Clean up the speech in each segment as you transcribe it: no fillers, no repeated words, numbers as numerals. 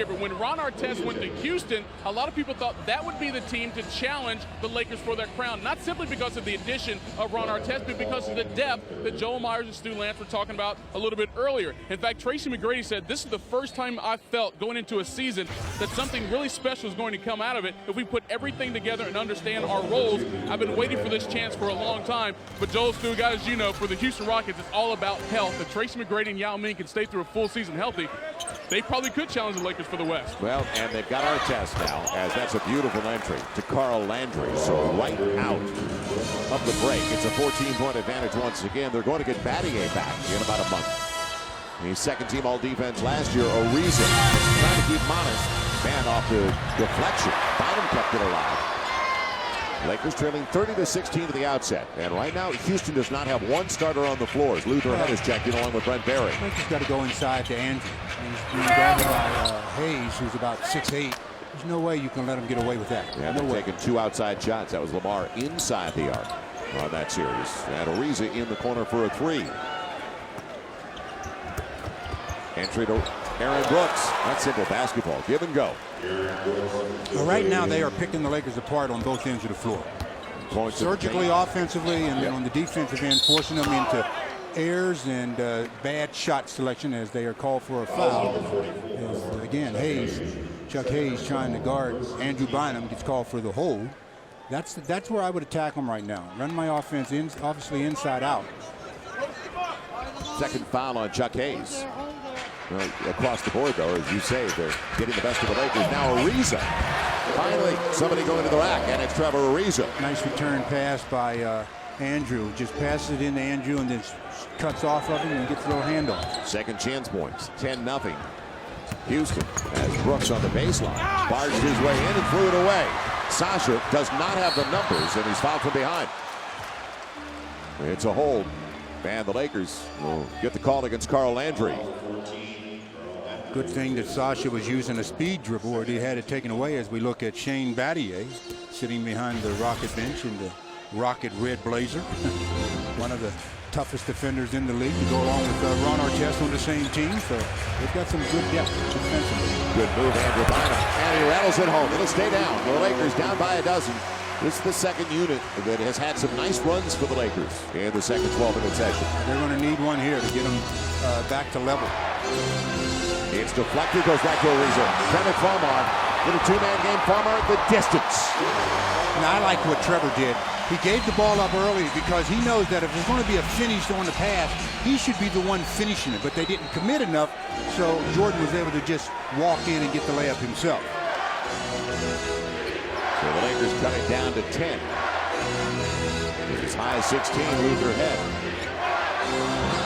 But when Ron Artest went to Houston, a lot of people thought that would be the team to challenge the Lakers for that crown, not simply because of the addition of Ron Artest, but because of the depth that Joel Myers and Stu Lance were talking about a little bit earlier. In fact, Tracy McGrady said, this is the first time I felt going into a season that something really special is going to come out of it if we put everything together and understand our roles. I've been waiting for this chance for a long time, but Joel, Stu, guys, you know, for the Houston Rockets, it's all about health. If Tracy McGrady and Yao Ming can stay through a full season healthy, they probably could challenge the Lakers for the West. Well, and they've got Artest now, as that's a beautiful entry to Carl Landry. So right out of the break, it's a 14-point advantage once again. They're going to get Battier back in about a month. He's second-team all-defense last year. Ariza trying to keep Monist. Man off the deflection. Bynum kept it alive. Lakers trailing 30-16 to the outset. And right now, Houston does not have one starter on the floor as Luther Head is checked in along with Brent Barry. Lakers got to go inside to Andrew. He's being guarded by Hayes, who's about 6'8". There's no way you can let him get away with that. Yeah, no they're taking two outside shots. That was Lamar inside the arc on that series. And Ariza in the corner for a three. Entry to Aaron Brooks. That's simple basketball. Give and go. Well, right now, they are picking the Lakers apart on both ends of the floor. Surgically, offensively, and then on the defensive end, forcing them into errors and bad shot selection as they are called for a foul. As, again, Chuck Hayes trying to guard Andrew Bynum gets called for the hold. That's where I would attack them right now. Run my offense obviously inside out. Second foul on Chuck Hayes. Well, across the board, though, as you say, they're getting the best of the Lakers. Now Ariza. Finally, somebody going to the rack, and it's Trevor Ariza. Nice return pass by Andrew. Just passes it into Andrew and then cuts off of him and gets a little handoff. Second chance points, 10-0. Houston has Brooks on the baseline. Barged his way in and threw it away. Sasha does not have the numbers, and he's fouled from behind. It's a hold. And the Lakers will get the call against Carl Landry. Good thing that Sasha was using a speed dribble, or he had it taken away as we look at Shane Battier sitting behind the Rocket bench in the Rocket red blazer. One of the toughest defenders in the league to go along with Ron Artest on the same team. So they've got some good depth defensively. Good move, Andrew Bynum. And he rattles it home. It'll stay down. The Lakers down by a dozen. This is the second unit that has had some nice runs for the Lakers in the second 12-minute session. They're going to need one here to get them back to level. It's deflected, goes back to Ariza. Trevor Farmar, little two-man game. Farmar at the distance. Now, I like what Trevor did. He gave the ball up early because he knows that if there's going to be a finish on the pass, he should be the one finishing it. But they didn't commit enough, so Jordan was able to just walk in and get the layup himself. So the Lakers cut it down to 10. It's high as 16, Luther Head.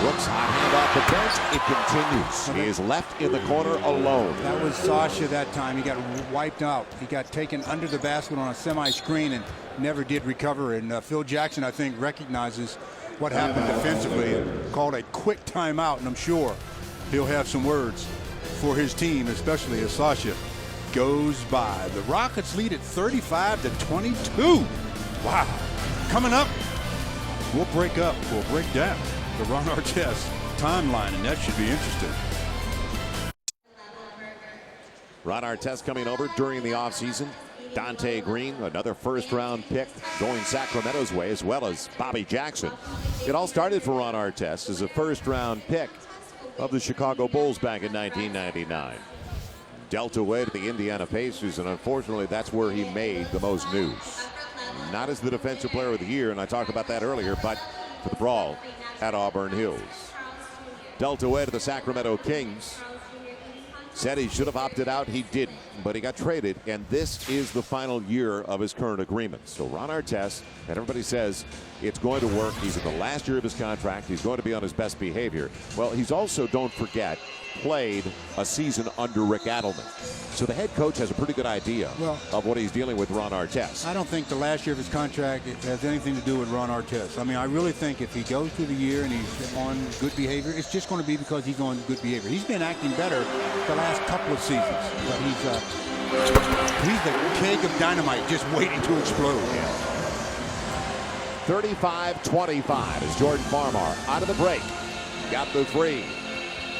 Brooks, hot hand off the bench. It continues. He is left in the corner alone. That was Sasha that time. He got wiped out. He got taken under the basket on a semi-screen and never did recover. And Phil Jackson, I think, recognizes what happened defensively and called a quick timeout. And I'm sure he'll have some words for his team, especially as Sasha goes by. The Rockets lead at 35-22. Wow. Coming up, we'll break down the Ron Artest timeline, and that should be interesting. Ron Artest coming over during the offseason. Dante Green, another first-round pick, going Sacramento's way, as well as Bobby Jackson. It all started for Ron Artest as a first-round pick of the Chicago Bulls back in 1999. Dealt away to the Indiana Pacers, and unfortunately, that's where he made the most news. Not as the Defensive Player of the Year, and I talked about that earlier, but for the brawl at Auburn Hills. Dealt away to the Sacramento Kings. Said he should have opted out. He didn't, but he got traded, and this is the final year of his current agreement. So Ron Artest, and everybody says it's going to work. He's in the last year of his contract. He's going to be on his best behavior. Well, he's also, don't forget, played a season under Rick Adelman. So the head coach has a pretty good idea of what he's dealing with Ron Artest. I don't think the last year of his contract has anything to do with Ron Artest. I mean, I really think if he goes through the year and he's on good behavior, it's just going to be because he's on good behavior. He's been acting better the last couple of seasons, but he's the keg of dynamite just waiting to explode. 35-25 as Jordan Farmar out of the break. Got the three.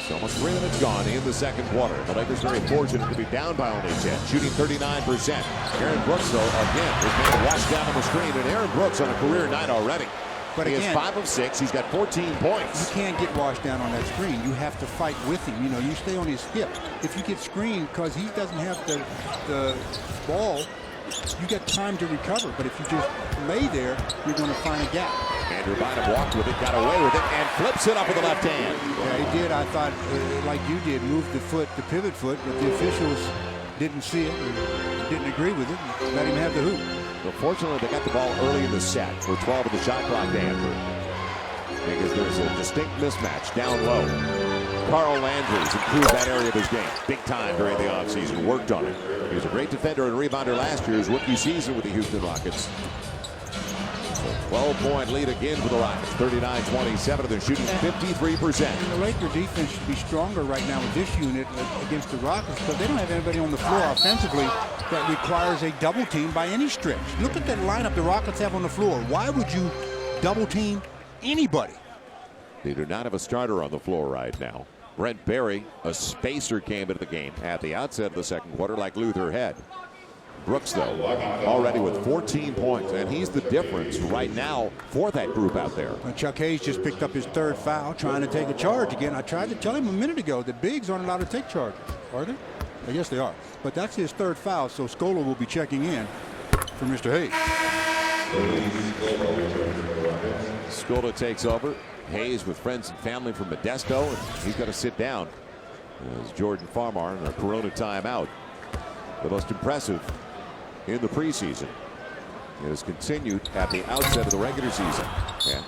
So almost 3 minutes gone in the second quarter. The Lakers very fortunate to be down by only 10, shooting 39%. Aaron Brooks, though, again, is being washed down on the screen. And Aaron Brooks on a career night already. But he again, is 5 of 6. He's got 14 points. You can't get washed down on that screen. You have to fight with him. You know, you stay on his hip. If you get screened because he doesn't have the ball, you got time to recover. But if you just lay there, you're going to find a gap. Andrew Bynum walked with it, got away with it, and flips it up with the left hand. Yeah, he did. I thought, like you did, move the foot, the pivot foot, but the officials didn't see it, or didn't agree with it, and let him have the hoop. Well, fortunately, they got the ball early in the set with 12 of the shot clock to Andrew. Because there's a distinct mismatch down low. Carl Landry's improved that area of his game big time during the offseason, worked on it. He was a great defender and rebounder last year's rookie season with the Houston Rockets. 12-point lead again for the Rockets, 39-27. They're shooting 53%. And the Laker defense should be stronger right now with this unit against the Rockets because they don't have anybody on the floor offensively that requires a double team by any stretch. Look at that lineup the Rockets have on the floor. Why would you double team anybody? They do not have a starter on the floor right now. Brent Berry, a spacer, came into the game at the outset of the second quarter like Luther had. Brooks, though, already with 14 points, and he's the difference right now for that group out there. Chuck Hayes just picked up his 3rd foul, trying to take a charge again. I tried to tell him a minute ago that bigs aren't allowed to take charges, are they? Yes, they are. But that's his 3rd foul, so Scola will be checking in for Mr. Hayes. Scola takes over. Hayes with friends and family from Modesto, and he's got to sit down as Jordan Farmar in a Corona timeout. The most impressive in the preseason. It has continued at the outset of the regular season. And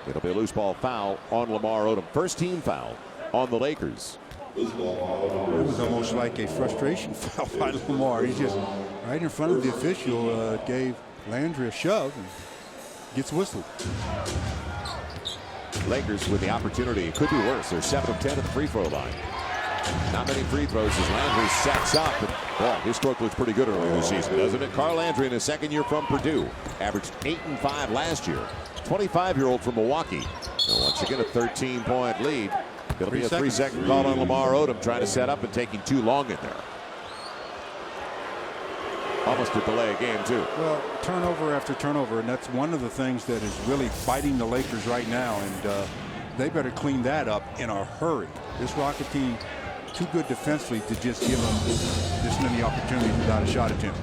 it'll be a loose ball foul on Lamar Odom. First team foul on the Lakers. It was almost like a frustration foul by Lamar. He just right in front of the official gave Landry a shove and gets whistled. Lakers with the opportunity. It could be worse. They're 7 of 10 at the free throw line. Not many free throws as Landry sets up. And, boy, his stroke looks pretty good early this season, doesn't it? Carl Landry in his second year from Purdue. Averaged 8 and 5 last year. 25-year-old from Milwaukee. And once again, a 13-point lead. It'll be a 3-second call on Lamar Odom trying to set up and taking too long in there. Almost a delay a game, too. Well, turnover after turnover, and that's one of the things that is really biting the Lakers right now, and they better clean that up in a hurry. This Rocket team too good defensively to just give them this many opportunities without a shot attempt.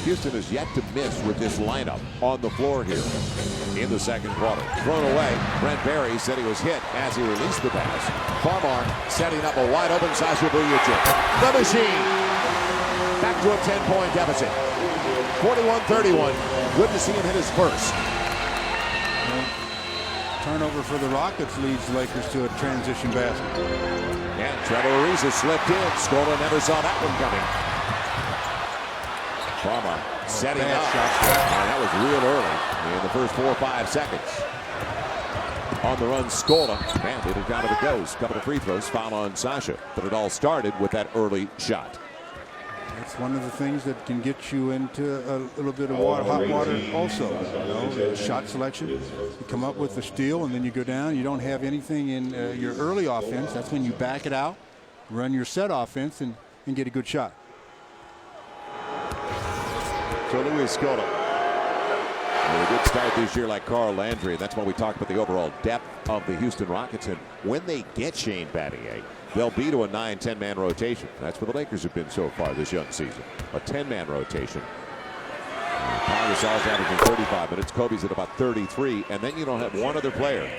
Houston has yet to miss with this lineup on the floor here in the second quarter. Thrown away. Brent Berry said he was hit as he released the pass. Farmar setting up a wide open Sasha Vujacic. The machine. Back to a 10-point deficit. 41-31. Good to see him hit his first. Turnover for the Rockets leads the Lakers to a transition basket. And Trevor Ariza slipped in. Scola never saw that one coming. Farmar setting up. And that was real early in the first 4 or 5 seconds. On the run, Scola. And it'll down to the goes. Couple of free throws. Foul on Sasha. But it all started with that early shot. That's one of the things that can get you into a little bit of hot water also. You know, shot selection. You come up with the steal and then you go down. You don't have anything in your early offense. That's when you back it out, run your set offense, and get a good shot. So Luis Scola. With a good start this year like Carl Landry. That's why we talked about the overall depth of the Houston Rockets. And when they get Shane Battier, they'll be to a 9-10 man rotation. That's where the Lakers have been so far this young season. A 10-man rotation. Pau Gasol's averaging 35 minutes. Kobe's at about 33. And then you don't have one other player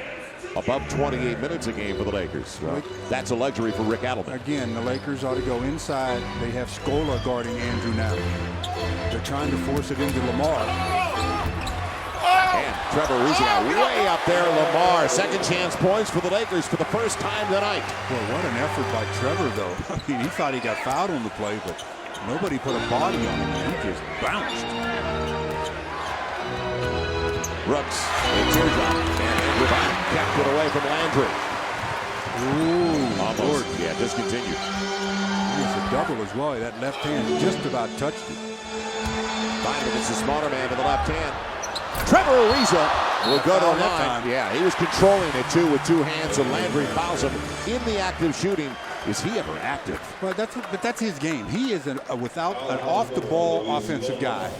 above 28 minutes a game for the Lakers. Well, that's a luxury for Rick Adelman. Again, the Lakers ought to go inside. They have Scola guarding Andrew now. They're trying to force it into Lamar. And Trevor Ariza way up there. Lamar, second chance points for the Lakers for the first time tonight. Well, what an effort by Trevor, though. I mean, he thought he got fouled on the play, but nobody put a body on him. He just bounced. Brooks, the teardrop, and Andrew Bynum kept it away from Landry. Ooh, almost. Yeah, discontinued. It was a double as well. That left hand just about touched it. Bynum is the smaller man to the left hand. Trevor Ariza will go to the that line. time. Yeah, he was controlling it too with two hands, and Landry fouls him in the active shooting. Is he ever active? Well, that's his game. He is without an off-the-ball offensive guy.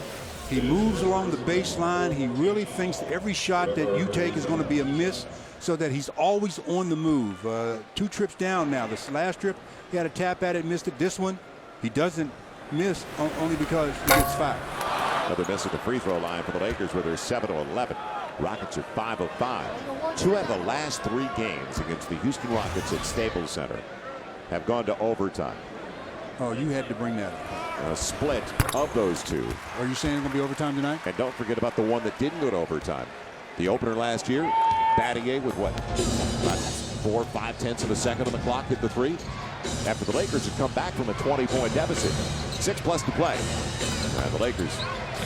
He moves along the baseline. He really thinks every shot that you take is going to be a miss, so that he's always on the move. 2 trips down now. This last trip, he had a tap at it, missed it. This one, he doesn't miss only because he gets fouled. Another miss at the free throw line for the Lakers, where they're 7-11. Rockets are 5 of 5. 2 out of the last 3 games against the Houston Rockets at Staples Center have gone to overtime. Oh, you had to bring that up. A split of those 2. Are you saying it's going to be overtime tonight? And don't forget about the one that didn't go to overtime. The opener last year, Battier with what? About 4 5/10 of a second on the clock, hit the 3. After the Lakers had come back from a 20-point deficit. 6+ to play. And the Lakers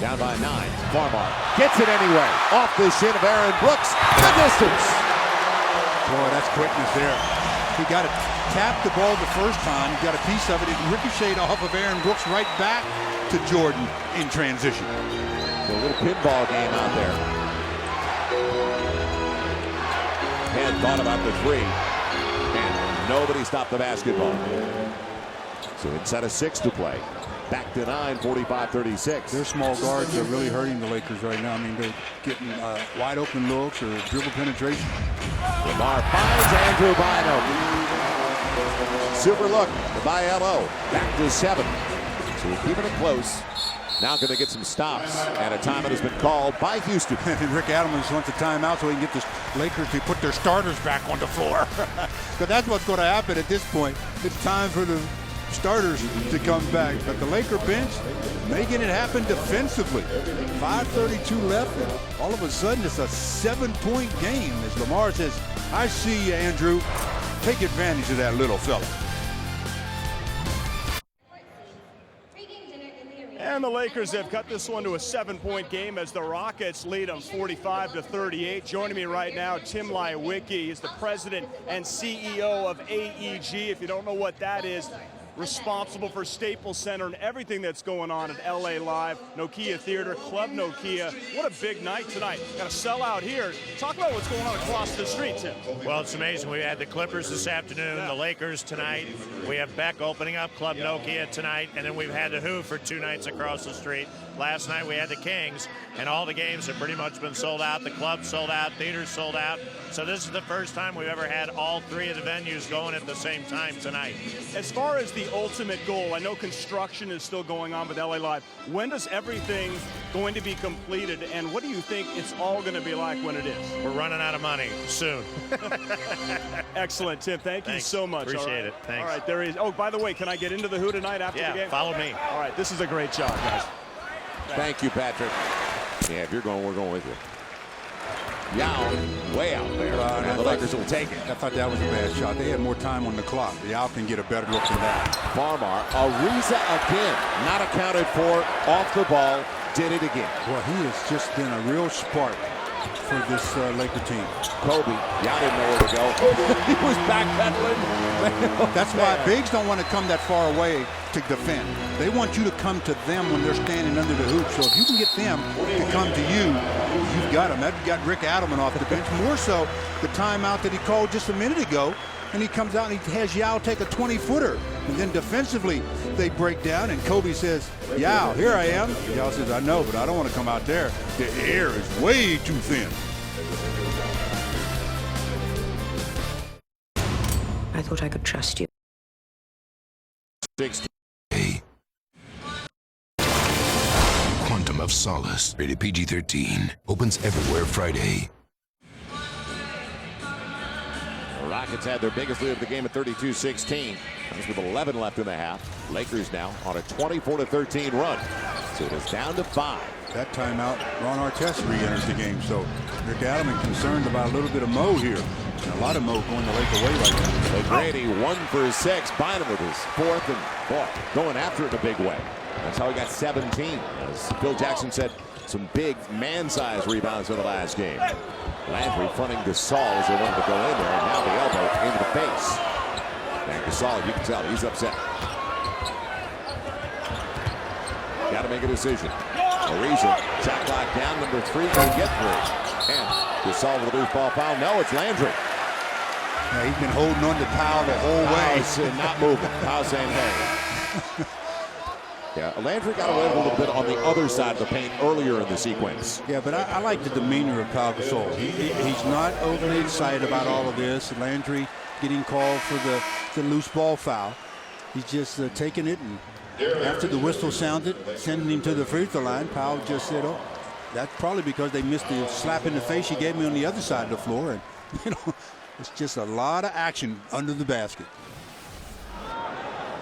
down by 9. Farmar gets it anyway. Off the shin of Aaron Brooks. The distance. Boy, that's quickness there. He got it. Tapped the ball the first time. Got a piece of it. It ricocheted off of Aaron Brooks right back to Jordan in transition. So a little pinball game out there. Penn thought about the 3. And nobody stopped the basketball. So inside of 6 to play. Back to 9, 45-36. Their small guards are really hurting the Lakers right now. I mean, they're getting wide open looks or dribble penetration. Lamar finds Andrew Bynum. Super look to Biello. Back to 7. So we're keeping it close. Now going to get some stops. And a timeout has been called by Houston. And Rick Adelman wants a timeout so he can get the Lakers to put their starters back on the floor. But that's what's going to happen at this point. It's time for the starters to come back. But the Laker bench making it happen defensively. 5:32 left, and all of a sudden it's a 7-point game. As Lamar says, I see you, Andrew. Take advantage of that little fella. And the Lakers have cut this one to a 7-point game as the Rockets lead them 45-38. Joining me right now, Tim Leiweke. He's the president and CEO of AEG. If you don't know what that is, responsible for Staples Center and everything that's going on at LA Live, Nokia Theater, Club Nokia. What a big night tonight. Got a sellout here. Talk about what's going on across the street, Tim. Well, it's amazing. We had the Clippers this afternoon, the Lakers tonight. We have Beck opening up Club Nokia tonight, and then we've had the Who for 2 nights across the street. Last night we had the Kings, and all the games have pretty much been sold out. The club's sold out, theaters sold out. So this is the first time we've ever had all 3 of the venues going at the same time tonight. As far as the ultimate goal, I know construction is still going on with LA Live. When does everything going to be completed, and what do you think it's all going to be like when it is? We're running out of money soon. Excellent, Tim. Thank you so much. Appreciate it. Thanks. All right, there is. Oh, by the way, can I get into the Who tonight after the game? Yeah, follow me. All right, this is a great job, guys. Thank you, Patrick. Yeah, if you're going, we're going with you. Yao, way out there. And the Lakers will take it. I thought that was a bad shot. They had more time on the clock. Yao can get a better look than that. Farmar, Ariza again, not accounted for, off the ball, did it again. Well, he has just been a real spark for this Laker team. Kobe, Yao didn't know where to go. He was backpedaling. That's why bigs don't want to come that far away to defend. They want you to come to them when they're standing under the hoop. So if you can get them to come to you, you've got them. That got Rick Adelman off the bench. More so the timeout that he called just a minute ago. And he comes out and he has Yao take a 20-footer. And then defensively, they break down. And Kobe says, Yao, here I am. Yao says, I know, but I don't want to come out there. The air is way too thin. I thought I could trust you. 16. Quantum of Solace, rated PG-13, opens everywhere Friday. The Rockets had their biggest lead of the game at 32-16. That's with 11 left in the half. Lakers now on a 24-13 run. So it is down to 5. That timeout, Ron Artest re-enters the game. So Rick Adelman concerned about a little bit of Mo here. And a lot of Mo going the Laker way right now. O'Grady 1 for 6. Bynum with his 4th, and boy, going after it in a big way. That's how he got 17. As Phil Jackson said, some big man-sized rebounds in the last game. Landry fronting Gasol as they wanted to go in there, and now the elbow into the face. And Gasol, you can tell, he's upset. Got to make a decision. Ariza, shot clock down. Number 3 can get 3. And Gasol with a loose ball foul. No, it's Landry. Yeah, he's been holding on to Powell the whole way. Powell's not moving. Powell saying, hey. Yeah, Landry got away with a little bit on the other side of the paint earlier in the sequence. Yeah, but I like the demeanor of Pau Gasol. He's not overly excited about all of this. Landry getting called for the loose ball foul. He's just taking it, and after the whistle sounded, sending him to the free throw line, Powell just said, oh, that's probably because they missed the slap in the face he gave me on the other side of the floor. And, it's just a lot of action under the basket.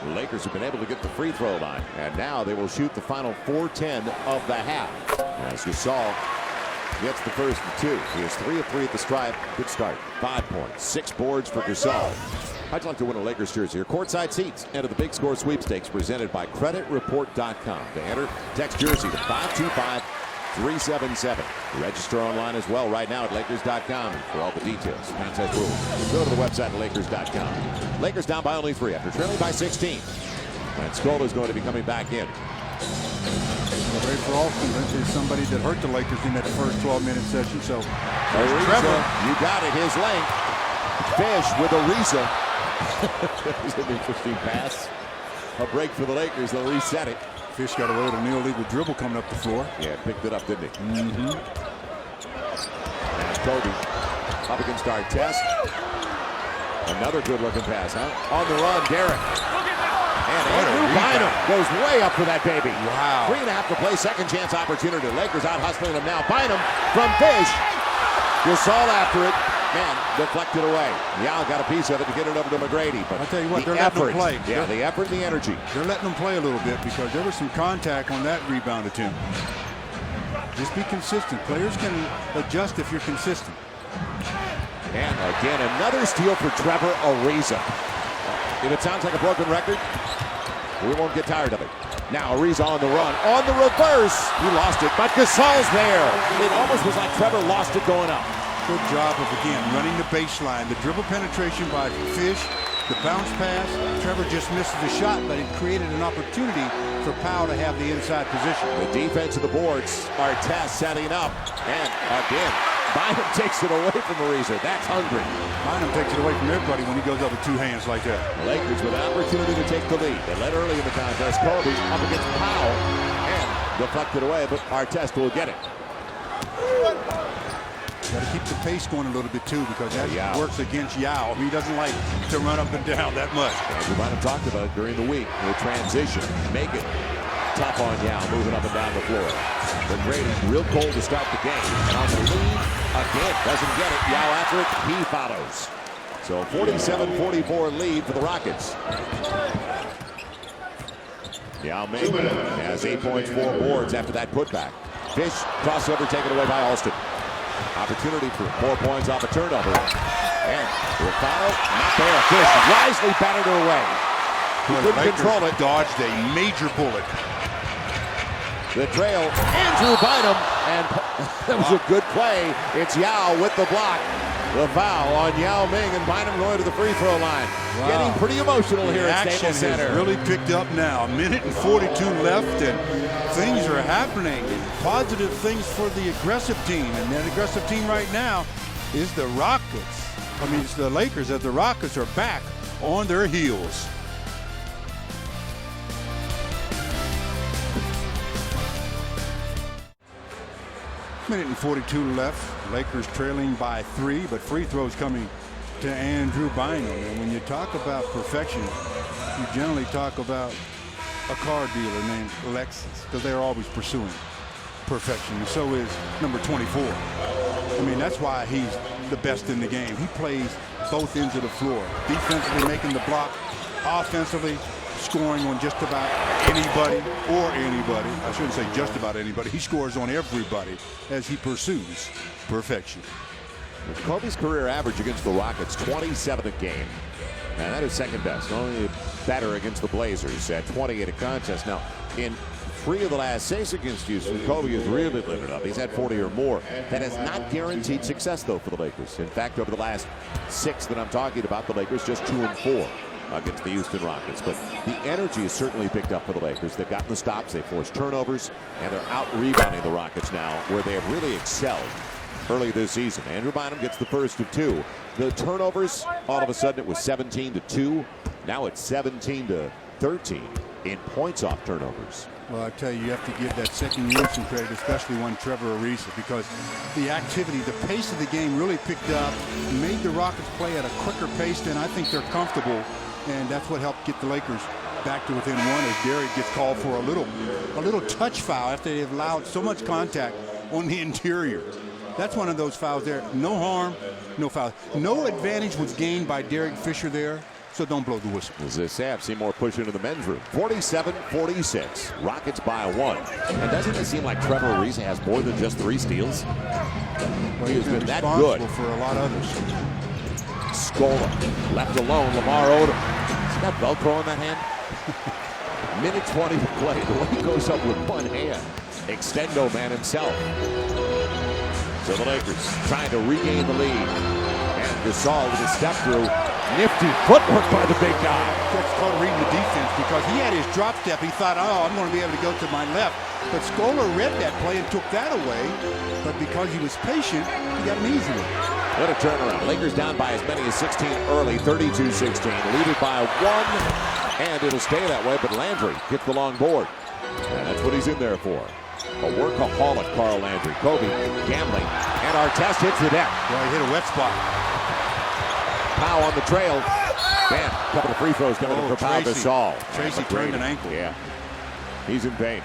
The Lakers have been able to get the free throw line, and now they will shoot the final 4:10 of the half. As Gasol gets the first of 2. He is 3 of 3 at the stripe. Good start. 5 points, 6 boards for Gasol. I'd like to win a Lakers jersey or courtside seats. Enter the Big Score sweepstakes presented by CreditReport.com. To enter, text jersey to 525-377. Register online as well right now at Lakers.com for all the details. Contest rules. Go to the website at Lakers.com. Lakers down by only 3 after trailing by 16. And Scola is going to be coming back in. Ray for Alston, this is somebody that hurt the Lakers in that first 12-minute session. So Ariza, you got it. His length. Fish with Ariza. It's an interesting pass. A break for the Lakers. They'll reset it. Fish got away with a near-legal dribble coming up the floor. Yeah, picked it up, didn't he? Mm-hmm. That's Kobe up against Artest. Another good-looking pass, huh? On the run, Derek. And Andrew Bynum goes way up for that baby. Wow. 3.5 to play, second chance opportunity. Lakers out hustling him now. Bynum from Fish. Gasol after it. Man, deflected away. Yao got a piece of it to get it over to McGrady. But I'll tell you what, the they're letting effort, them play. Yeah, the effort and the energy. They're letting them play a little bit because there was some contact on that rebound attempt. Just be consistent. Players can adjust if you're consistent. And again, another steal for Trevor Ariza. If it sounds like a broken record, we won't get tired of it. Now Ariza on the run. On the reverse. He lost it, but Gasol's there. It almost was like Trevor lost it going up. Good job of, again, running the baseline. The dribble penetration by Fish, the bounce pass. Trevor just misses the shot, but it created an opportunity for Powell to have the inside position. The defense of the boards. Artest setting up. And again, Bynum takes it away from Ariza. That's hungry. Bynum takes it away from everybody when he goes up with 2 hands like that. The Lakers with an opportunity to take the lead. They led early in the contest. Kobe up against Powell. And deflected away, but Artest will get it. Got to keep the pace going a little bit too because that works against Yao. He doesn't like to run up and down that much. We might have talked about it during the week. The transition, make it tough on Yao, moving up and down the floor. McGrady real cold to start the game. And on the lead, again, doesn't get it. Yao after it, he follows. So 47-44 lead for the Rockets. Yao Ming has 8 points, 4 boards after that putback. Fish crossover taken away by Alston. Opportunity for 4 points off a turnover. And Ricano, not there. Fish wisely batted her away. He couldn't control it. Dodged a major bullet. The trail, Andrew Bynum, and that was a good play. It's Yao with the block. The foul on Yao Ming, and Bynum going to the free throw line. Wow. Getting pretty emotional here at Staples Center. Has really picked up now. 1:42 left, and things are happening. Positive things for the aggressive team, and that aggressive team right now is the Rockets. I mean, it's the Lakers, as the Rockets are back on their heels. Minute and 42 left. Lakers trailing by 3, but free throws coming to Andrew Bynum. And when you talk about perfection, you generally talk about a car dealer named Lexus, because they're always pursuing perfection. And so is number 24. I mean, that's why he's the best in the game. He plays both ends of the floor. Defensively making the block, offensively scoring on just about anybody or anybody. I shouldn't say just about anybody. He scores on everybody as he pursues perfection. Kobe's career average against the Rockets, 27 a game. And that is second best. Only better against the Blazers at 20 at a contest. Now, in 3 of the last 6 against Houston, Kobe has really lit it up. He's had 40 or more. That has not guaranteed success, though, for the Lakers. In fact, over the last 6 that I'm talking about, the Lakers just 2 and 4. against the Houston Rockets. But the energy is certainly picked up for the Lakers. They've gotten the stops, they forced turnovers, and they're out-rebounding the Rockets now, where they have really excelled early this season. Andrew Bynum gets the first of 2. The turnovers, all of a sudden it was 17-2. Now it's 17-13 in points off turnovers. Well, I tell you, you have to give that second unit some credit, especially one Trevor Ariza, because the activity, the pace of the game really picked up, made the Rockets play at a quicker pace than I think they're comfortable, and that's what helped get the Lakers back to within 1 as Derek gets called for a little touch foul after they've allowed so much contact on the interior. That's one of those fouls there. No harm, no foul. No advantage was gained by Derek Fisher there, so don't blow the whistle. As they say, I've seen more push into the men's room. 47-46. Rockets by 1. And doesn't it seem like Trevor Ariza has more than just 3 steals? Well, He has been that responsible good. for a lot of others. Scola left alone. Lamar Odom. See that Velcro in that hand? Minute 20 to play. The way he goes up with one hand. Extendo man himself. So the Lakers trying to regain the lead. And Gasol with a step through. Nifty footwork by the big guy. That's called reading the defense because he had his drop step. He thought, oh, I'm going to be able to go to my left. But Scola read that play and took that away. But because he was patient, he got an easy one. What a turnaround. Lakers down by as many as 16 early, 32-16. Leaded by 1. And it'll stay that way, but Landry gets the long board. And that's what he's in there for. A workaholic, Carl Landry. Kobe gambling. And Artest hits the deck. Well, he hit a wet spot. Powell on the trail. Man, a couple of free throws coming in for Pau Gasol. Tracy turned an ankle. Yeah, he's in pain.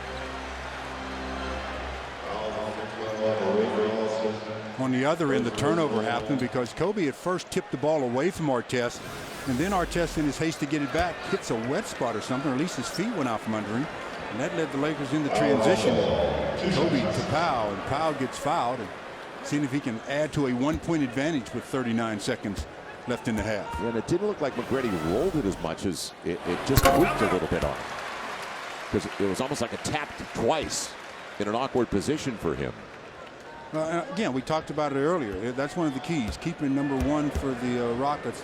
On the other end, the turnover happened because Kobe at first tipped the ball away from Artest, and then Artest, in his haste to get it back, hits a wet spot or something, or at least his feet went out from under him, and that led the Lakers into transition. Kobe to Powell, and Powell gets fouled, and seeing if he can add to a 1-point advantage with 39 seconds left in the half. And it didn't look like McGrady rolled it as much as it just tweaked a little bit on him. Because it was almost like a tapped twice in an awkward position for him. Again, we talked about it earlier. That's one of the keys, keeping number 1 for the Rockets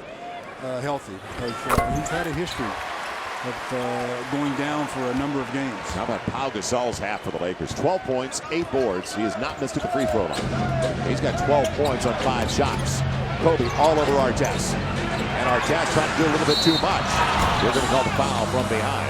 healthy, because he's had a history of going down for a number of games. How about Pau Gasol's half for the Lakers? 12 points, 8 boards. He has not missed at the free throw line. He's got 12 points on 5 shots. Kobe all over Artest. And Artest trying to do a little bit too much. They're going to call the foul from behind.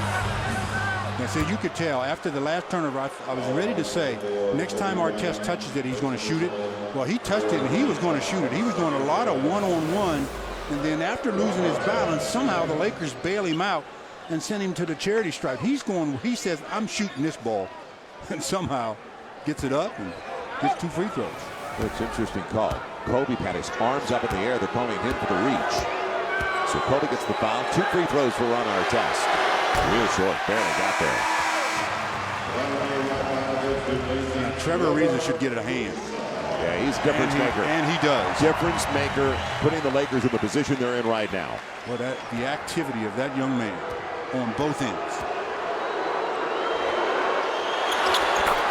Now, see, you could tell after the last turnover, I was ready to say, next time Artest touches it, he's going to shoot it. Well, he touched it, and he was going to shoot it. He was doing a lot of one-on-one. And then after losing his balance, somehow the Lakers bail him out and send him to the charity stripe. He says, I'm shooting this ball. And somehow gets it up and gets 2 free throws. That's an interesting call. Kobe had his arms up in the air. They're calling him for the reach. So Kobe gets the foul. 2 free throws for Ron Artest. Real short. Barely got there. Now, Trevor Ariza should get it a hand. Yeah, he's a difference maker. And he does. Difference maker, putting the Lakers in the position they're in right now. Well, the activity of that young man on both ends.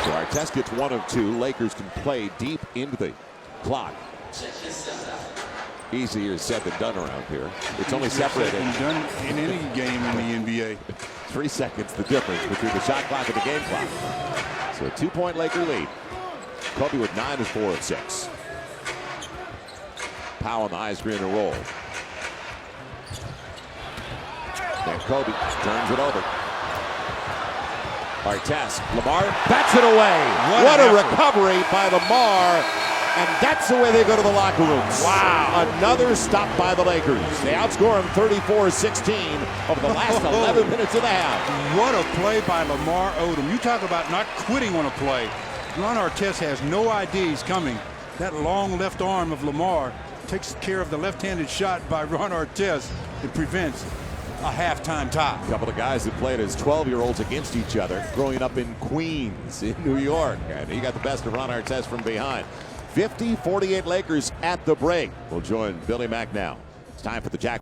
So Artest gets 1 of 2. Lakers can play deep into the clock. Easier said than done around here. It's only separated. Done in any game in the NBA. 3 seconds the difference between the shot clock and the game clock. So a 2-point Laker lead. Kobe with 9 is 4 of 6. Powell on the high screen and roll. Then Kobe turns it over. Artest, Lamar bats it away. What a recovery by Lamar. And that's the way they go to the locker rooms. Wow. Another stop by the Lakers. They outscore them 34-16 over the last 11 minutes of the half. What a play by Lamar Odom. You talk about not quitting on a play. Ron Artest has no idea he's coming. That long left arm of Lamar takes care of the left-handed shot by Ron Artest. It prevents a halftime tie. A couple of guys that played as 12-year-olds against each other growing up in Queens, in New York. And he got the best of Ron Artest from behind. 50-48 Lakers at the break. We'll join Billy Mack now. It's time for the Jack